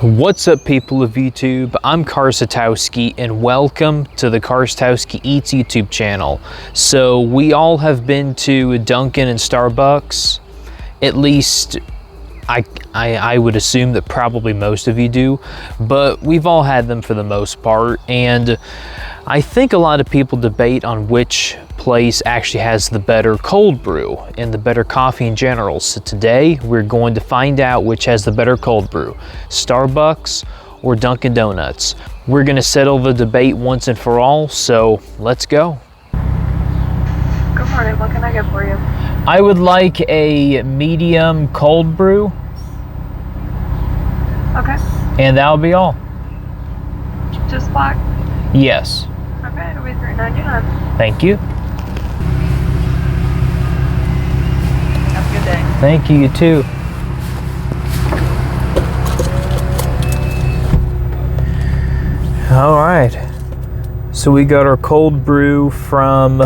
What's up, people of YouTube? I'm Karsatowski and welcome to the Karsatowski Eats YouTube channel. So we all have been to Dunkin' and Starbucks. At least I would assume that probably most of you do, but we've all had them for the most part. And I think a lot of people debate on which place actually has the better cold brew and the better coffee in general. So today we're going to find out which has the better cold brew, Starbucks or Dunkin' Donuts. We're going to settle the debate once and for all, so let's go. Good morning, what can I get for you? I would like a medium cold brew. Okay. And that'll be all. Just black? Yes. Okay, it'll be $3.99. Thank you. Have a good day. Thank you, you too. All right. So we got our cold brew from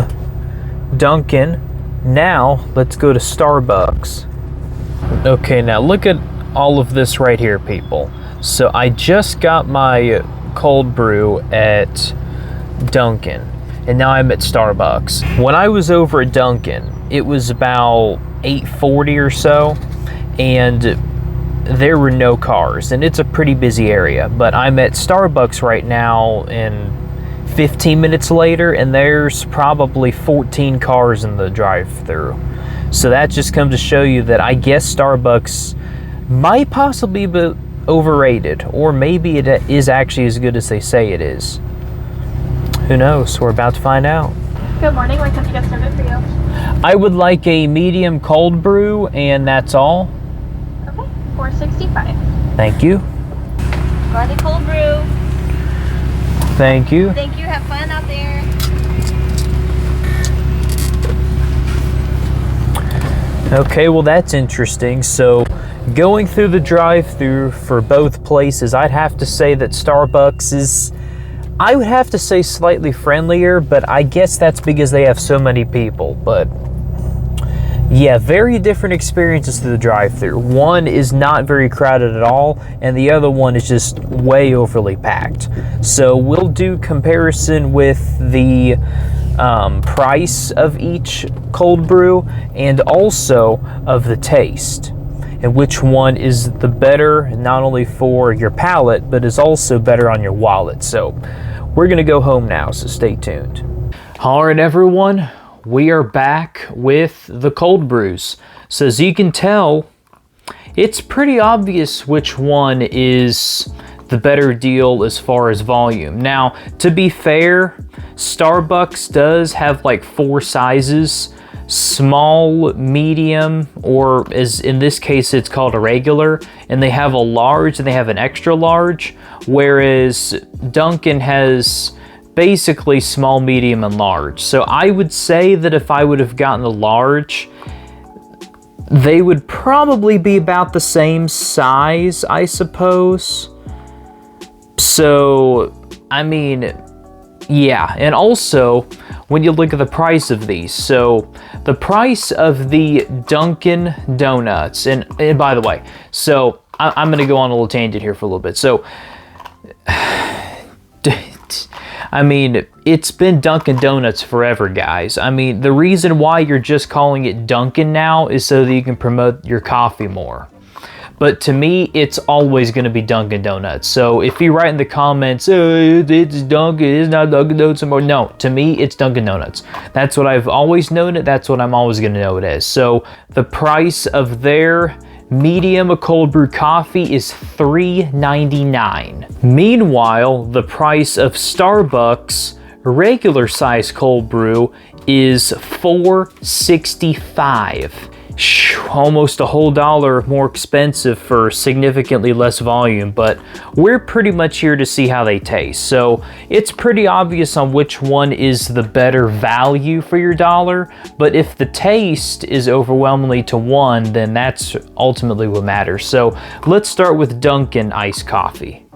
Dunkin'. Now let's go to Starbucks. Okay, now look at all of this right here, people. So I just got my cold brew at Dunkin', and now I'm at Starbucks. When I was over at Dunkin', it was about 8:40 or so, and there were no cars, and it's a pretty busy area. But I'm at Starbucks right now, and 15 minutes later, and there's probably 14 cars in the drive-thru. So that just comes to show you that I guess Starbucks might possibly be overrated, or maybe it is actually as good as they say it is. Who knows? We're about to find out. Good morning, what can I get started for you? I would like a medium cold brew, and that's all. Okay, $4.65. Thank you. Garlic cold brew. Thank you. Thank you, have fun out there. Okay, well that's interesting. So going through the drive-thru for both places, I'd have to say that Starbucks is, I would have to say, slightly friendlier, but I guess that's because they have so many people. But yeah, very different experiences through the drive-thru. One is not very crowded at all, and the other one is just way overly packed. So we'll do comparison with the price of each cold brew and also of the taste, and which one is the better, not only for your palate, but is also better on your wallet. So we're gonna go home now, so stay tuned. All right, everyone. We are back with the cold brews. So as you can tell, it's pretty obvious which one is the better deal as far as volume. Now, to be fair, Starbucks does have like 4 sizes: small, medium, or as in this case it's called a regular, and they have a large and they have an extra large, whereas Dunkin' has basically small, medium, and large. So I would say that if I would have gotten the large, they would probably be about the same size, I suppose. So, I mean, yeah. And also, when you look at the price of these, so the price of the Dunkin' Donuts, and by the way, so I'm gonna go on a little tangent here for a little bit. So, I mean, it's been Dunkin' Donuts forever, guys. I mean, the reason why you're just calling it Dunkin' now is so that you can promote your coffee more. But to me, it's always going to be Dunkin' Donuts. So if you write in the comments, it's Dunkin', it's not Dunkin' Donuts anymore. No, to me, it's Dunkin' Donuts. That's what I've always known it. That's what I'm always going to know it as. So the price of their medium cold brew coffee is $3.99. Meanwhile, the price of Starbucks regular size cold brew is $4.65. Almost a whole $1 more expensive for significantly less volume, but we're pretty much here to see how they taste. So it's pretty obvious on which one is the better value for your dollar, but if the taste is overwhelmingly to one, then that's ultimately what matters. So let's start with Dunkin' iced coffee.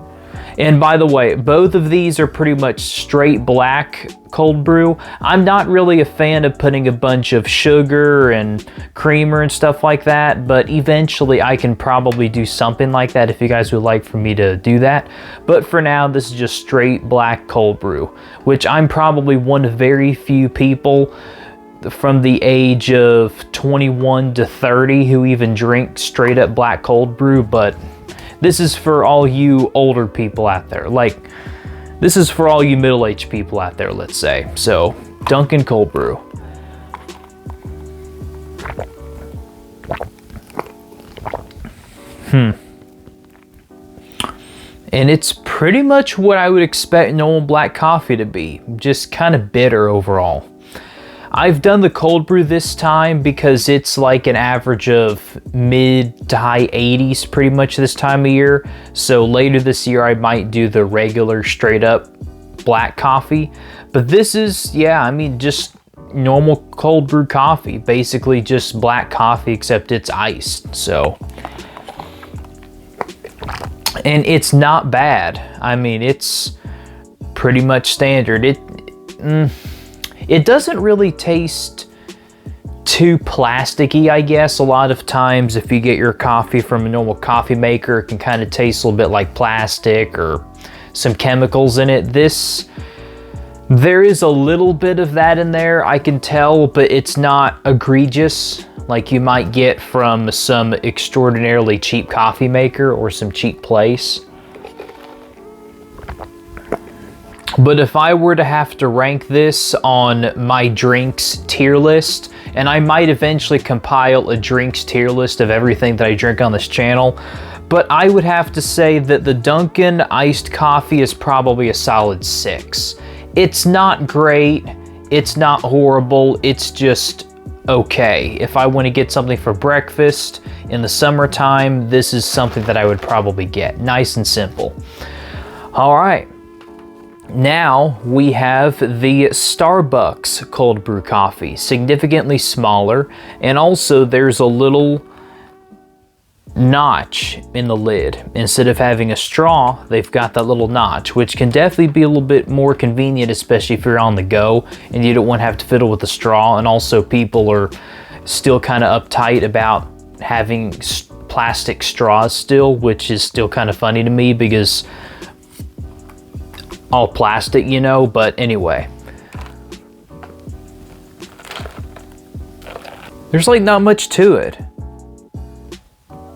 And by the way, both of these are pretty much straight black cold brew. I'm not really a fan of putting a bunch of sugar and creamer and stuff like that, but eventually I can probably do something like that if you guys would like for me to do that. But for now, this is just straight black cold brew, which I'm probably one of very few people from the age of 21 to 30 who even drink straight up black cold brew. But this is for all you older people out there. Like, this is for all you middle-aged people out there, let's say. So, Dunkin Cold Brew. And it's pretty much what I would expect normal black coffee to be. Just kind of bitter overall. I've done the cold brew this time because it's like an average of mid to high 80s pretty much this time of year. So later this year I might do the regular straight up black coffee. But this is, yeah, I mean, just normal cold brew coffee. Basically just black coffee except it's iced. So, and it's not bad. I mean, it's pretty much standard. It doesn't really taste too plasticky, I guess. A lot of times if you get your coffee from a normal coffee maker, it can kind of taste a little bit like plastic or some chemicals in it. There is a little bit of that in there, I can tell, but it's not egregious like you might get from some extraordinarily cheap coffee maker or some cheap place. But if I were to have to rank this on my drinks tier list, and I might eventually compile a drinks tier list of everything that I drink on this channel, but I would have to say that the Dunkin' iced coffee is probably a solid 6. It's not great, it's not horrible, it's just okay. If I want to get something for breakfast in the summertime, this is something that I would probably get. Nice and simple. All right. Now we have the Starbucks cold brew coffee, significantly smaller, and also there's a little notch in the lid. Instead of having a straw, they've got that little notch, which can definitely be a little bit more convenient, especially if you're on the go and you don't want to have to fiddle with the straw. And also people are still kind of uptight about having plastic straws still, which is still kind of funny to me because all plastic, you know. But anyway, there's like not much to it.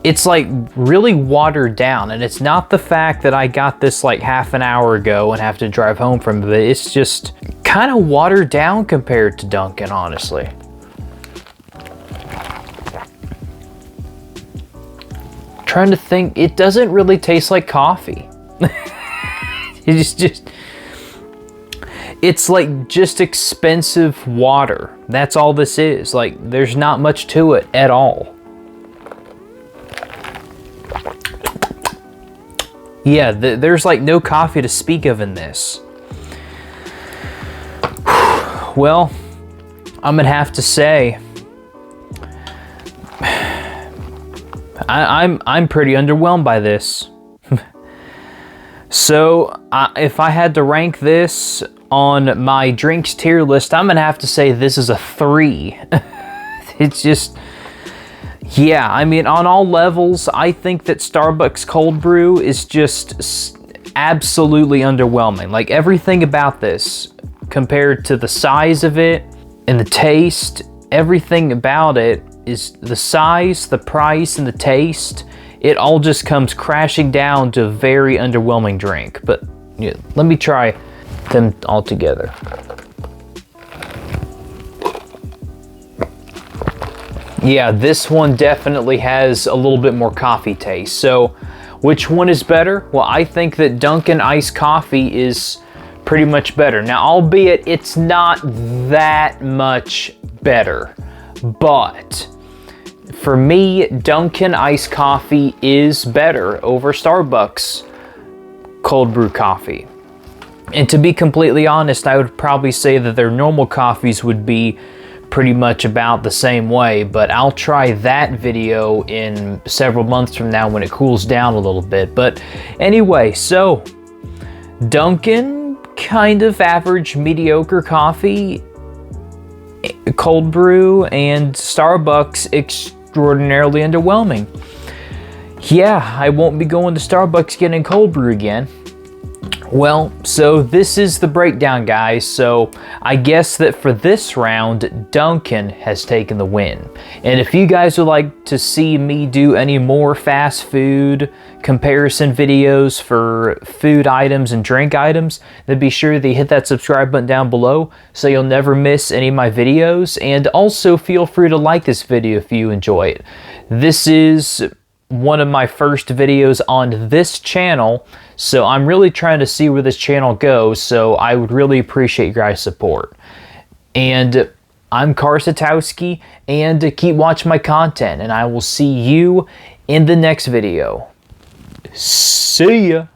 It's like really watered down, and it's not the fact that I got this like half an hour ago and have to drive home from it. It's just kind of watered down compared to Dunkin', honestly. Trying to think, it doesn't really taste like coffee. It's like just expensive water. That's all this is. Like, there's not much to it at all. Yeah, there's like no coffee to speak of in this. Well, I'm gonna have to say, I'm pretty underwhelmed by this. So if I had to rank this on my drinks tier list, I'm gonna have to say this is a 3. It's just, yeah, I mean, on all levels, I think that Starbucks cold brew is just absolutely underwhelming. Like, everything about this, compared to the size of it and the taste, everything about it is the size, the price, and the taste. It all just comes crashing down to a very underwhelming drink. But yeah, let me try them all together. Yeah, this one definitely has a little bit more coffee taste. So which one is better? Well, I think that Dunkin' iced coffee is pretty much better. Now, albeit it's not that much better, but for me, Dunkin' iced coffee is better over Starbucks cold brew coffee. And to be completely honest, I would probably say that their normal coffees would be pretty much about the same way, but I'll try that video in several months from now when it cools down a little bit. But anyway, so Dunkin, kind of average, mediocre coffee, cold brew, and Starbucks extraordinarily underwhelming. Yeah, I won't be going to Starbucks getting cold brew again. Well, so this is the breakdown, guys. So I guess that for this round, Dunkin has taken the win. And if you guys would like to see me do any more fast food comparison videos for food items and drink items, then be sure to hit that subscribe button down below so you'll never miss any of my videos. And also feel free to like this video if you enjoy it. This is one of my first videos on this channel, so I'm really trying to see where this channel goes, so I would really appreciate your guys' support. And I'm Karsatowski, and keep watching my content, and I will see you in the next video. See ya!